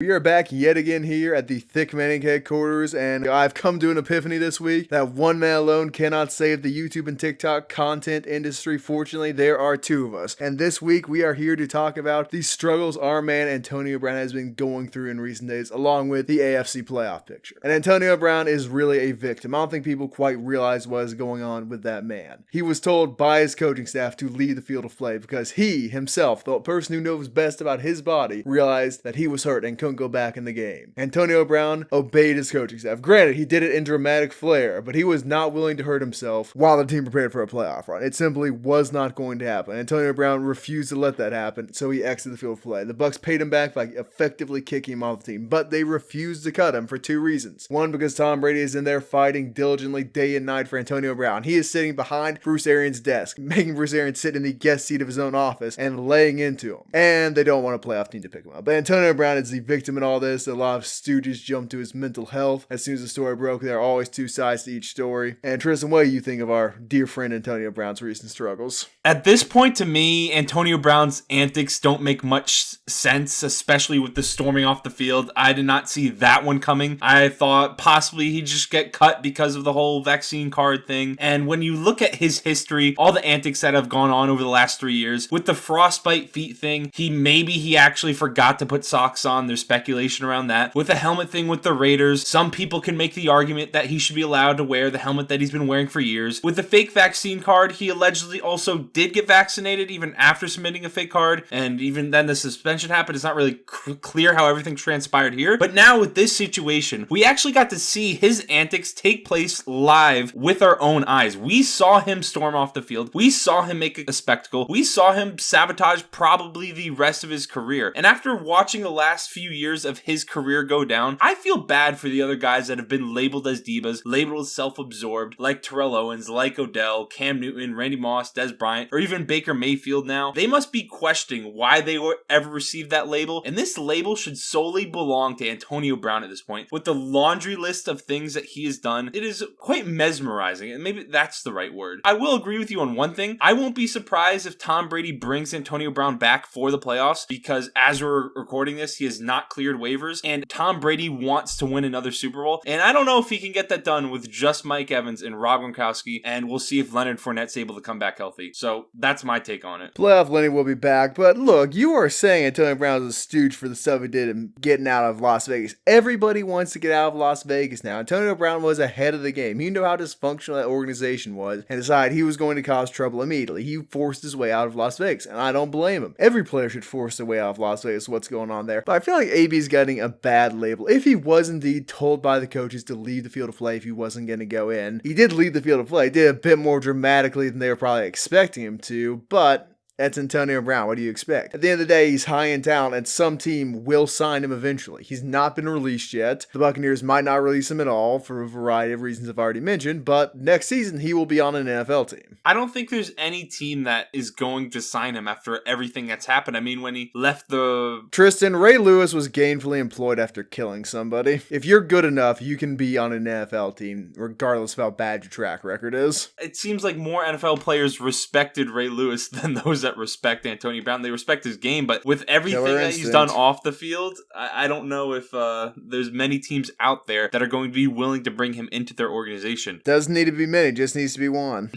We are back yet again here at the Thick Manning headquarters, and I've come to an epiphany this week that one man alone cannot save the YouTube and TikTok content industry. Fortunately, there are two of us, and this week we are here to talk about the struggles our man Antonio Brown has been going through in recent days, along with the AFC playoff picture. And Antonio Brown is really a victim. I don't think people quite realize what is going on with that man. He was told by his coaching staff to leave the field of play because he himself, the person who knows best about his body, realized that he was hurt and couldn't go back in the game. Antonio Brown obeyed his coaching staff. Granted, he did it in dramatic flair, but he was not willing to hurt himself while the team prepared for a playoff run. It simply was not going to happen. Antonio Brown refused to let that happen, so he exited the field of play. The Bucs paid him back by effectively kicking him off the team, but they refused to cut him for two reasons. One, because Tom Brady is in there fighting diligently day and night for Antonio Brown. He is sitting behind Bruce Arians' desk, making Bruce Arians sit in the guest seat of his own office and laying into him. And they don't want a playoff team to pick him up. But Antonio Brown is the victim in all this. A lot of stooges jumped to his mental health. As soon as the story broke, there are always two sides to each story. And Tristan, what do you think of our dear friend Antonio Brown's recent struggles? At this point, to me, Antonio Brown's antics don't make much sense, especially with the storming off the field. I did not see that one coming. I thought possibly he'd just get cut because of the whole vaccine card thing. And when you look at his history, all the antics that have gone on over the last 3 years, with the frostbite feet thing, he actually forgot to put socks on. There's speculation around that. With the helmet thing with the Raiders, some people can make the argument that he should be allowed to wear the helmet that he's been wearing for years. With the fake vaccine card, he allegedly also did get vaccinated even after submitting a fake card, and even then the suspension happened. It's not really clear how everything transpired here. But now with this situation, we actually got to see his antics take place live with our own eyes. We saw him storm off the field. We saw him make a spectacle. We saw him sabotage probably the rest of his career. And after watching the last few years of his career go down, I feel bad for the other guys that have been labeled as divas, labeled as self-absorbed, like Terrell Owens, like Odell, Cam Newton, Randy Moss, Des Bryant, or even Baker Mayfield now. They must be questioning why they ever received that label, and this label should solely belong to Antonio Brown at this point. With the laundry list of things that he has done, it is quite mesmerizing, and maybe that's the right word. I will agree with you on one thing. I won't be surprised if Tom Brady brings Antonio Brown back for the playoffs, because as we're recording this, he has not cleared waivers, and Tom Brady wants to win another Super Bowl, and I don't know if he can get that done with just Mike Evans and Rob Gronkowski, and we'll see if Leonard Fournette's able to come back healthy. So that's my take on it. Playoff Lenny will be back, but look, you are saying Antonio Brown is a stooge for the stuff he did in getting out of Las Vegas. Everybody wants to get out of Las Vegas now. Antonio Brown was ahead of the game. You know how dysfunctional that organization was and decided he was going to cause trouble immediately. He forced his way out of Las Vegas, and I don't blame him. Every player should force their way out of Las Vegas, what's going on there. But I feel like AB's getting a bad label. If he was indeed told by the coaches to leave the field of play if he wasn't going to go in, he did leave the field of play. He did a bit more dramatically than they were probably expecting him to, but that's Antonio Brown. What do you expect? At the end of the day, he's high in talent, and some team will sign him eventually. He's not been released yet. The Buccaneers might not release him at all for a variety of reasons I've already mentioned, but next season he will be on an NFL team. I don't think there's any team that is going to sign him after everything that's happened. I mean, when he left the... Tristan, Ray Lewis was gainfully employed after killing somebody. If you're good enough, you can be on an NFL team, regardless of how bad your track record is. It seems like more NFL players respected Ray Lewis than those that respect Antonio Brown. They respect his game, but with everything that he's done off the field, I don't know if there's many teams out there that are going to be willing to bring him into their organization. Doesn't need to be many, just needs to be one.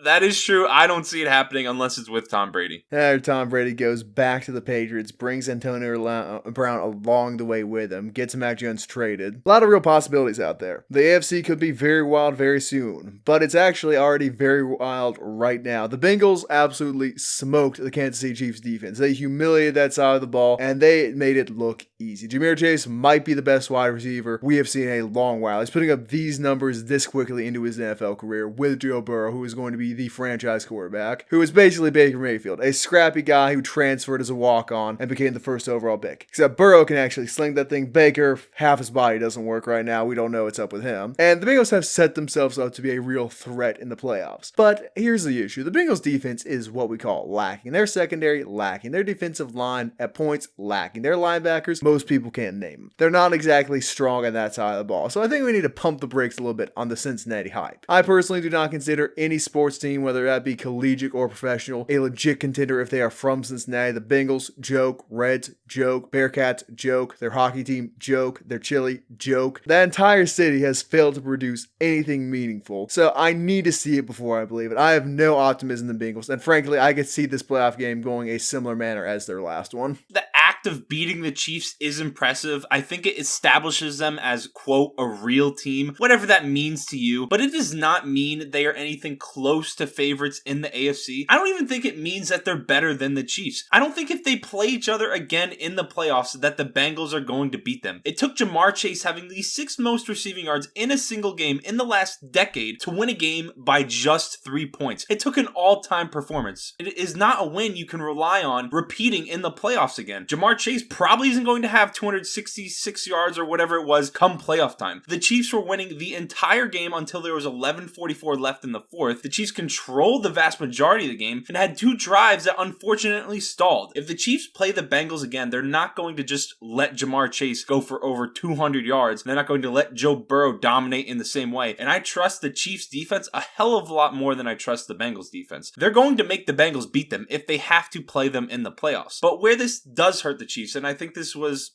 That is true. I don't see it happening unless it's with Tom Brady. Tom Brady goes back to the Patriots, brings Antonio Brown along the way with him, gets Mac Jones traded. A lot of real possibilities out there. The AFC could be very wild very soon, but it's actually already very wild right now. The Bengals absolutely smoked the Kansas City Chiefs defense. They humiliated that side of the ball, and they made it look easy. Jamar Chase might be the best wide receiver we have seen in a long while. He's putting up these numbers this quickly into his NFL career with Joe Burrow, who is going to be the franchise quarterback, who is basically Baker Mayfield, a scrappy guy who transferred as a walk-on and became the first overall pick. Except Burrow can actually sling that thing. Baker, half his body doesn't work right now. We don't know what's up with him. And the Bengals have set themselves up to be a real threat in the playoffs. But here's the issue. The Bengals defense is what we call lacking. Their secondary, lacking. Their defensive line at points, lacking. Their linebackers, most people can't name them. They're not exactly strong on that side of the ball. So I think we need to pump the brakes a little bit on the Cincinnati hype. I personally do not consider any sports team, whether that be collegiate or professional, a legit contender if they are from Cincinnati. The Bengals, joke. Reds, joke. Bearcats, joke. Their hockey team, joke. Their chili, joke. That entire city has failed to produce anything meaningful. So I need to see it before I believe it. I have no optimism in the Bengals, and frankly, I could see this playoff game going a similar manner as their last one. The act of beating the Chiefs is impressive. I think it establishes them as, quote, a real team, whatever that means to you, but it does not mean they are anything close to favorites in the AFC. I don't even think it means that they're better than the Chiefs. I don't think if they play each other again in the playoffs that the Bengals are going to beat them. It took Jamar Chase having the 6th most receiving yards in a single game in the last decade to win a game by just 3 points. It took an all-time performance. It is not a win you can rely on repeating in the playoffs again. Jamar Chase probably isn't going to have 266 yards or whatever it was come playoff time. The Chiefs were winning the entire game until there was 11:44 left in the fourth. The Chiefs controlled the vast majority of the game and had 2 drives that unfortunately stalled. If the Chiefs play the Bengals again, they're not going to just let Jamar Chase go for over 200 yards. They're not going to let Joe Burrow dominate in the same way. And I trust the Chiefs defense a hell of a lot more than I trust the Bengals defense. They're going to make the Bengals beat them if they have to play them in the playoffs. But where this does hurt the Chiefs, and I think this was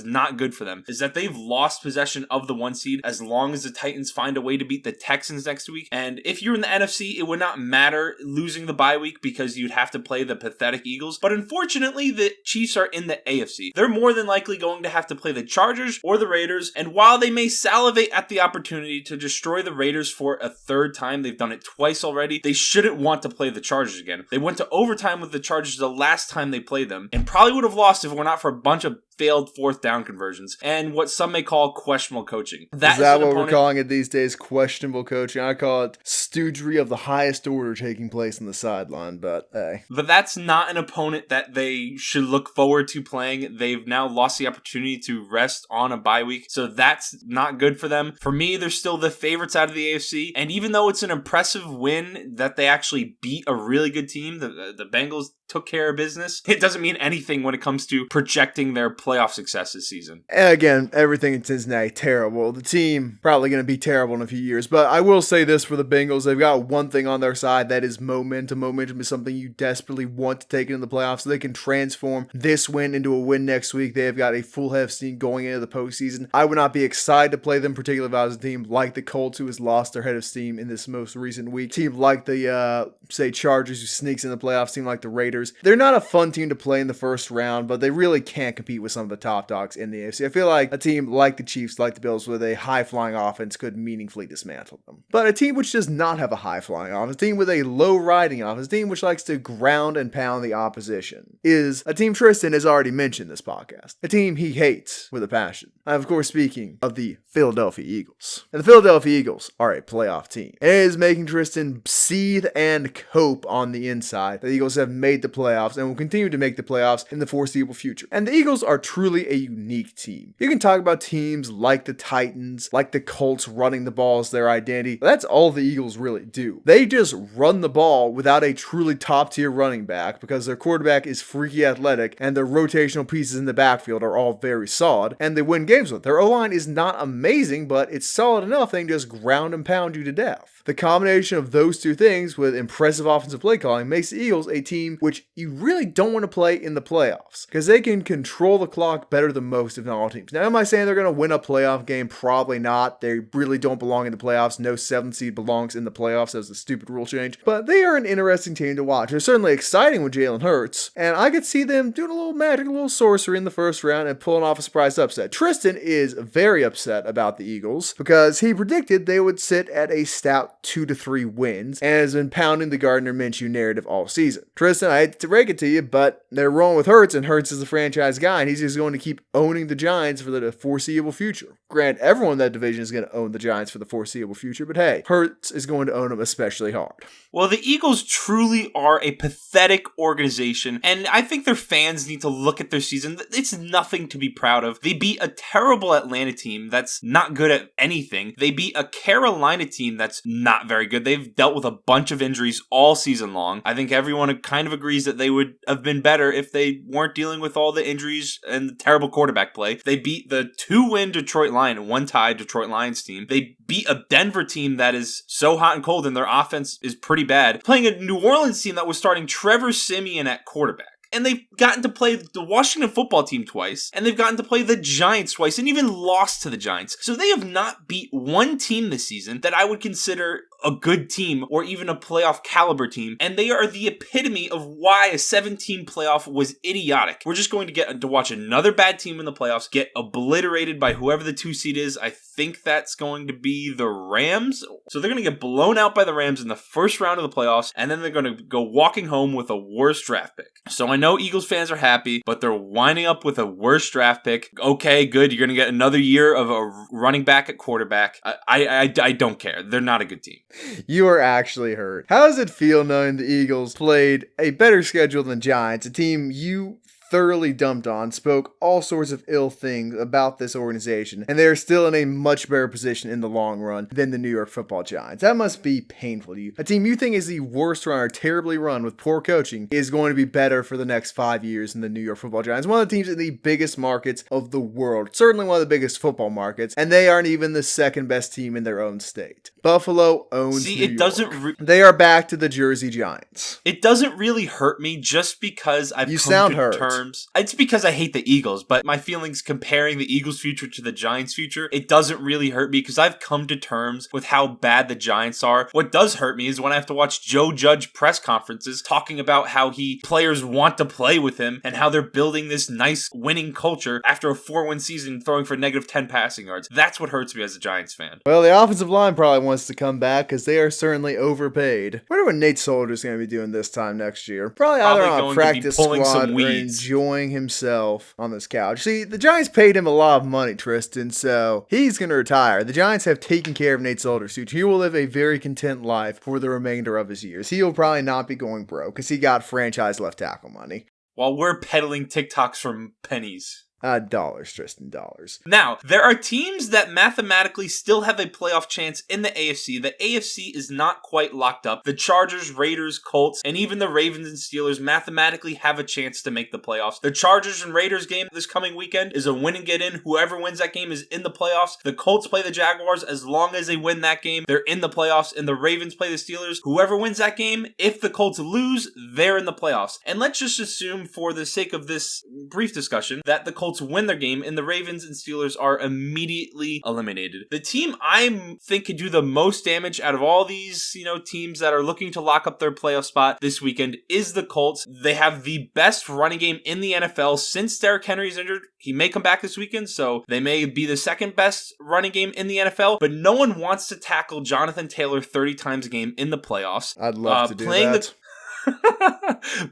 not good for them, is that they've lost possession of the 1 seed as long as the Titans find a way to beat the Texans next week. And if you're in the NFC, it would not matter losing the bye week because you'd have to play the pathetic Eagles. But unfortunately, the Chiefs are in the AFC. They're more than likely going to have to play the Chargers or the Raiders. And while they may salivate at the opportunity to destroy the Raiders for a 3rd time, they've done it twice already, they shouldn't want to play the Chargers again. They went to overtime with the Chargers the last time they played them and probably would have lost if it were not for a bunch of failed 4th down conversions and what some may call questionable coaching. Is that what we're calling it these days? Questionable coaching? I call it stoogery of the highest order taking place on the sideline, but hey. But that's not an opponent that they should look forward to playing. They've now lost the opportunity to rest on a bye week, so that's not good for them. For me, they're still the favorites out of the AFC, and even though it's an impressive win that they actually beat a really good team, the Bengals took care of business, it doesn't mean anything when it comes to projecting their playoff success this season. And again, everything in Cincinnati, terrible. The team probably going to be terrible in a few years, but I will say this for the Bengals, they've got one thing on their side, that is momentum. Momentum is something you desperately want to take into the playoffs so they can transform this win into a win next week. They have got a full head of steam going into the postseason. I would not be excited to play them, particularly if I was a team like the Colts, who has lost their head of steam in this most recent week. Team like the, say, Chargers, who sneaks in the playoffs, team like the Raiders. They're not a fun team to play in the first round, but they really can't compete with some of the top dogs in the AFC. I feel like a team like the Chiefs, like the Bills, with a high-flying offense could meaningfully dismantle them. But a team which does not have a high-flying offense, a team with a low-riding offense, a team which likes to ground and pound the opposition, is a team Tristan has already mentioned in this podcast. A team he hates with a passion. I'm, of course, speaking of the Philadelphia Eagles. And the Philadelphia Eagles are a playoff team. It is making Tristan seethe and cope on the inside. The Eagles have made the playoffs and will continue to make the playoffs in the foreseeable future. And the Eagles are truly a unique team. You can talk about teams like the Titans, like the Colts running the ball as their identity. That's all the Eagles really do. They just run the ball without a truly top-tier running back because their quarterback is freaky athletic and their rotational pieces in the backfield are all very solid, and they win games with it. Their O-line is not amazing, but it's solid enough they can just ground and pound you to death. The combination of those two things with impressive offensive play calling makes the Eagles a team which you really don't want to play in the playoffs because they can control the clock better than most, if not all teams. Now, am I saying they're going to win a playoff game? Probably not. They really don't belong in the playoffs. No 7th seed belongs in the playoffs. That was a stupid rule change. But they are an interesting team to watch. They're certainly exciting with Jalen Hurts, and I could see them doing a little magic, a little sorcery in the first round and pulling off a surprise upset. Tristan is very upset about the Eagles because he predicted they would sit at a stout 2 to 3 wins and has been pounding the Gardner Minshew narrative all season. Tristan, I hate to break it to you, but they're rolling with Hurts, and Hurts is the franchise guy, and he's just going to keep owning the Giants for the foreseeable future. Grant, everyone in that division is going to own the Giants for the foreseeable future, but hey, Hurts is going to own them especially hard. Well, the Eagles truly are a pathetic organization, and I think their fans need to look at their season. It's nothing to be proud of. They beat a terrible Atlanta team that's not good at anything. They beat a Carolina team that's not very good. They've dealt with a bunch of injuries all season long. I think everyone kind of agrees that they would have been better if they weren't dealing with all the injuries and the terrible quarterback play. They beat the 2-win Detroit Lions, 1-tie Detroit Lions team. They beat a Denver team that is so hot and cold and their offense is pretty bad, playing a New Orleans team that was starting Trevor Siemian at quarterback. And they've gotten to play the Washington football team twice, and they've gotten to play the Giants twice, and even lost to the Giants. So they have not beat one team this season that I would consider a good team or even a playoff caliber team, and they are the epitome of why a 7-team playoff was idiotic. We're just going to get to watch another bad team in the playoffs get obliterated by whoever the 2 seed is. I think that's going to be the Rams. So they're going to get blown out by the Rams in the first round of the playoffs, and then they're going to go walking home with a worse draft pick. So I know Eagles fans are happy, but they're winding up with a worse draft pick. Okay, good. You're going to get another year of a running back at quarterback. I don't care. They're not a good team. You are actually hurt. How does it feel knowing the Eagles played a better schedule than Giants, a team you thoroughly dumped on, spoke all sorts of ill things about this organization, and they are still in a much better position in the long run than the New York Football Giants? That must be painful to you. A team you think is the worst run or terribly run with poor coaching is going to be better for the next 5 years than the New York Football Giants, one of the teams in the biggest markets of the world, certainly one of the biggest football markets, and they aren't even the second best team in their own state. Buffalo owns New York. They are back to the Jersey Giants. It doesn't really hurt me just because I've come to terms. It's because I hate the Eagles, but my feelings comparing the Eagles' future to the Giants' future, it doesn't really hurt me because I've come to terms with how bad the Giants are. What does hurt me is when I have to watch Joe Judge press conferences talking about how players want to play with him and how they're building this nice winning culture after a 4-win season throwing for -10 passing yards. That's what hurts me as a Giants fan. Well, the offensive line probably wants to come back because they are certainly overpaid. I wonder what Nate Solder's going to be doing this time next year. Probably either on a practice squad or enjoying himself on this couch. See, the Giants paid him a lot of money, Tristan, so he's going to retire. The Giants have taken care of Nate Solder's future. He will live a very content life for the remainder of his years. He will probably not be going broke because he got franchise left tackle money. While we're peddling TikToks from pennies. Dollars, Tristan, dollars. Now, there are teams that mathematically still have a playoff chance in the AFC. The AFC is not quite locked up. The Chargers, Raiders, Colts, and even the Ravens and Steelers mathematically have a chance to make the playoffs. The Chargers and Raiders game this coming weekend is a win and get in. Whoever wins that game is in the playoffs. The Colts play the Jaguars. As long as they win that game, they're in the playoffs. And the Ravens play the Steelers. Whoever wins that game, if the Colts lose, they're in the playoffs. And let's just assume, for the sake of this brief discussion, that the Colts win their game and the Ravens and Steelers are immediately eliminated. The team I think could do the most damage out of all these, teams that are looking to lock up their playoff spot this weekend is the Colts. They have the best running game in the NFL since Derrick Henry's injured. He may come back this weekend, so they may be the second best running game in the NFL, but no one wants to tackle Jonathan Taylor 30 times a game in the playoffs. I'd love to do that.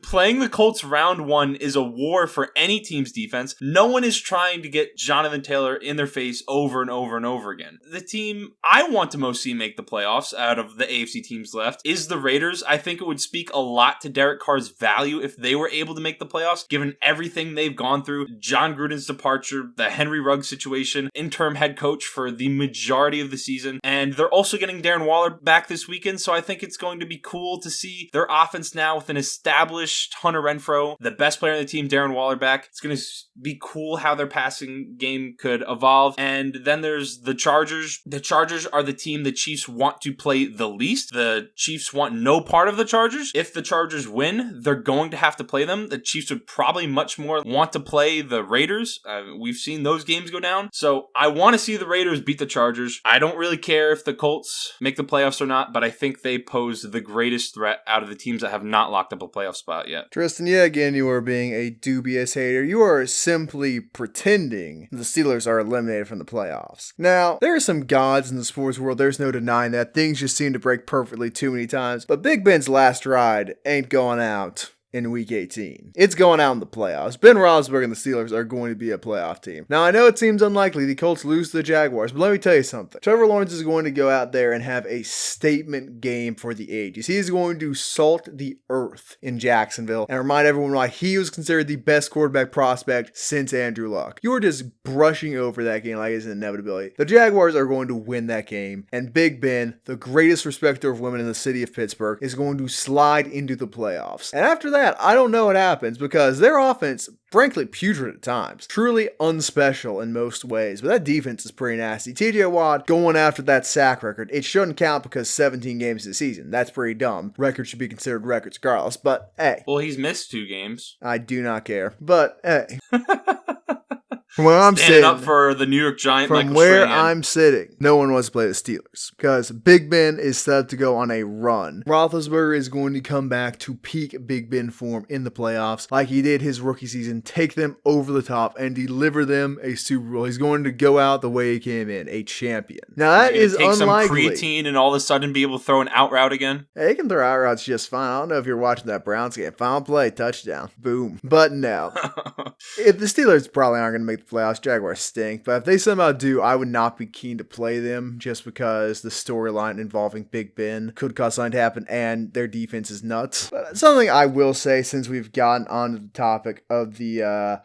Playing the Colts round 1 is a war for any team's defense. No one is trying to get Jonathan Taylor in their face over and over and over again. The team I want to most see make the playoffs out of the AFC teams left is the Raiders. I think it would speak a lot to Derek Carr's value if they were able to make the playoffs, given everything they've gone through. John Gruden's departure, the Henry Ruggs situation, interim head coach for the majority of the season, and they're also getting Darren Waller back this weekend, so I think it's going to be cool to see their offense now with an established Hunter Renfrow, the best player on the team, Darren Waller, back. It's going to be cool how their passing game could evolve. And then there's the Chargers. The Chargers are the team the Chiefs want to play the least. The Chiefs want no part of the Chargers. If the Chargers win, they're going to have to play them. The Chiefs would probably much more want to play the Raiders. We've seen those games go down. So I want to see the Raiders beat the Chargers. I don't really care if the Colts make the playoffs or not, but I think they pose the greatest threat out of the teams that have not locked up a playoff spot yet. Tristan, yeah, again, you are being a dubious hater. You are simply pretending the Steelers are eliminated from the playoffs. Now, there are some gods in the sports world. There's no denying that. Things just seem to break perfectly too many times. But Big Ben's last ride ain't going out in Week 18. It's going out in the playoffs. Ben Roethlisberger and the Steelers are going to be a playoff team. Now, I know it seems unlikely the Colts lose to the Jaguars, but let me tell you something. Trevor Lawrence is going to go out there and have a statement game for the ages. He is going to salt the earth in Jacksonville and remind everyone why he was considered the best quarterback prospect since Andrew Luck. You are just brushing over that game like it's an inevitability. The Jaguars are going to win that game, and Big Ben, the greatest respecter of women in the city of Pittsburgh, is going to slide into the playoffs. And after that, that, I don't know what happens because their offense, frankly, putrid at times. Truly unspecial in most ways, but that defense is pretty nasty. TJ Watt going after that sack record. It shouldn't count because 17 games this season. That's pretty dumb. Records should be considered records regardless, but hey. Well, he's missed 2 games. I do not care, but hey. From where I'm Standing sitting, up for the New York Giant, from Michael where Strahan. I'm sitting, no one wants to play the Steelers because Big Ben is set up to go on a run. Roethlisberger is going to come back to peak Big Ben form in the playoffs, like he did his rookie season, take them over the top and deliver them a Super Bowl. He's going to go out the way he came in, a champion. Now that is take unlikely. Some creatine and all of a sudden be able to throw an out route again. Hey, he can throw out routes just fine. I don't know if you're watching that Browns game. Final play, touchdown, boom. But no, if the Steelers probably aren't going to make the playoffs, Jaguars stink, but if they somehow do, I would not be keen to play them just because the storyline involving Big Ben could cause something to happen and their defense is nuts. But something I will say since we've gotten onto the topic of the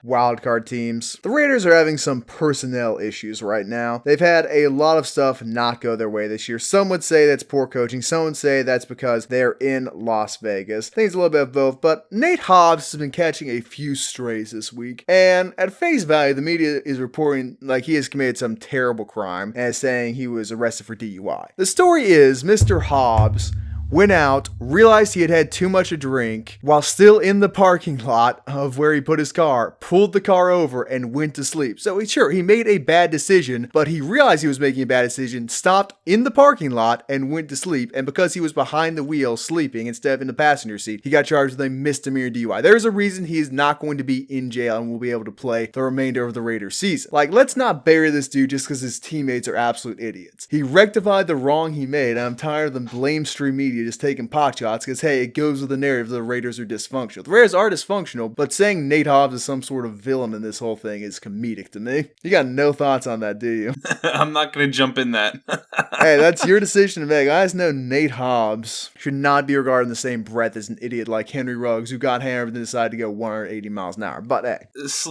wildcard teams, the Raiders are having some personnel issues right now. They've had a lot of stuff not go their way this year. Some would say that's poor coaching. Some would say that's because they're in Las Vegas. I think it's a little bit of both, but Nate Hobbs has been catching a few strays this week, and at face value, the media is reporting like he has committed some terrible crime and saying he was arrested for DUI. The story is Mr. Hobbs went out, realized he had had too much to drink while still in the parking lot of where he put his car, pulled the car over and went to sleep. So he made a bad decision, but he realized he was making a bad decision, stopped in the parking lot and went to sleep. And because he was behind the wheel sleeping instead of in the passenger seat, he got charged with a misdemeanor DUI. There's a reason he is not going to be in jail and will be able to play the remainder of the Raiders season. Like, let's not bury this dude just because his teammates are absolute idiots. He rectified the wrong he made, and I'm tired of the blame stream media just taking pot shots because, hey, it goes with the narrative that the Raiders are dysfunctional. The Raiders are dysfunctional, but saying Nate Hobbs is some sort of villain in this whole thing is comedic to me. You got no thoughts on that, do you? I'm not going to jump in that. Hey, that's your decision to make. I just know Nate Hobbs should not be regarded in the same breath as an idiot like Henry Ruggs, who got hammered and decided to go 180 miles an hour. But hey.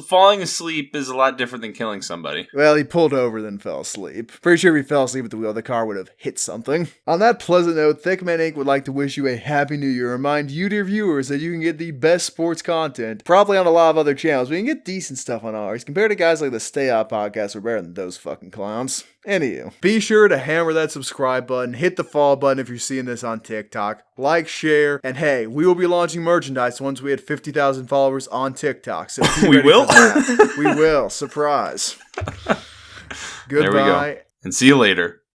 Falling asleep is a lot different than killing somebody. Well, he pulled over then fell asleep. Pretty sure if he fell asleep at the wheel, the car would have hit something. On that pleasant note, Thickman Inc. would like to wish you a happy new year. Remind you, dear viewers, that you can get the best sports content, probably on a lot of other channels. We can get decent stuff on ours. Compared to guys like the Stay Out podcast, we're better than those fucking clowns. Anywho, be sure to hammer that subscribe button, hit the follow button if you're seeing this on TikTok, like, share, and hey, we will be launching merchandise once we hit 50,000 followers on TikTok. So we will? We will. Surprise. Goodbye. There we go. And see you later.